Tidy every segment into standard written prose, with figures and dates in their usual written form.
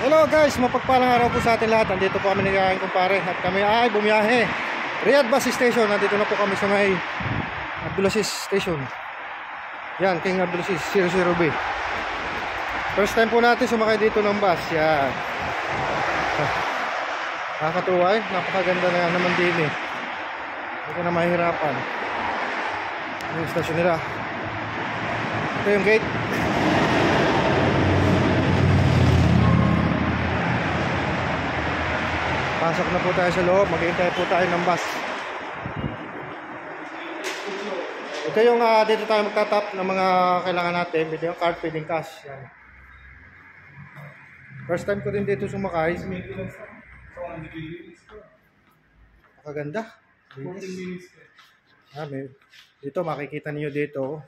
Hello guys, mapagpalang araw po sa atin lahat. Nandito po kami ni aking kumpare at kami ay bumiyahe Riyadh Bus Station. Nandito na po kami sa may Abdulaziz Station. Yan, King Abdulaziz 00B. First time po natin sumakay dito ng bus. Yan, nakakatuwa eh. Napakaganda na naman din eh. Hindi ka na mahirapan. Yung station nila. Ito yung gate. Pasok na po tayo sa loob, maghihintay po tayo ng bus. Ito yung dito tayo magtatap ng mga kailangan natin. Ito yung card, pwedeng cash. Yan. First time ko din dito sumakay. Nakaganda. Dito makikita niyo dito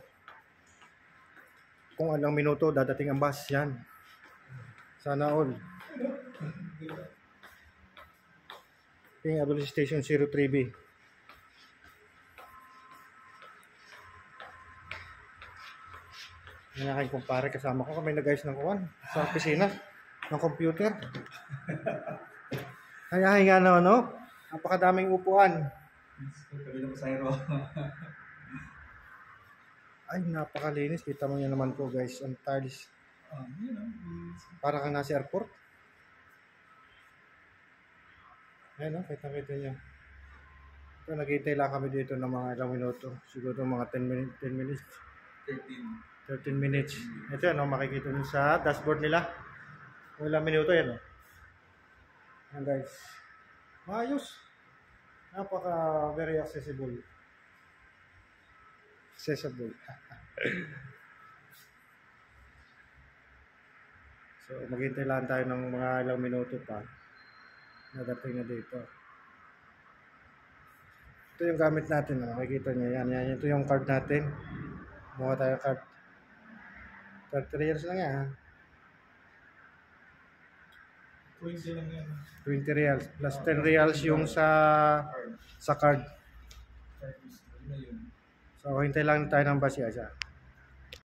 kung anong minuto dadating ang bus. Yan. Sana all. King Abdulaziz Station 03B. Yan aking kumpare, kasama ko kami nag-ayos ng kuwan sa opisina ng computer. Kaya nga no, napakadaming upuan. Ay, napakalinis. Kita mo yan naman po guys, ang tiles. Para kang nasa airport. Ayan o, kita-kita nyo. So, naghihintay lang kami dito ng mga ilang minuto. Siguro mga 10 minutes. 13 minutes. Ito yan o, makikita nyo sa dashboard nila. Kung ilang minuto yan o. Ayan guys. Maayos. Napaka very accessible. Accessible. So, maghihintay lang tayo ng mga ilang minuto pa. Nadating na dito. Ito yung gamit natin. Makikita nyo yan. Ito yung card natin. Mukha tayo card. 30 reals lang yan. 20 lang yan. 20 reals. Plus 10 reals yung sa card. So hintay lang tayo ng bus siya.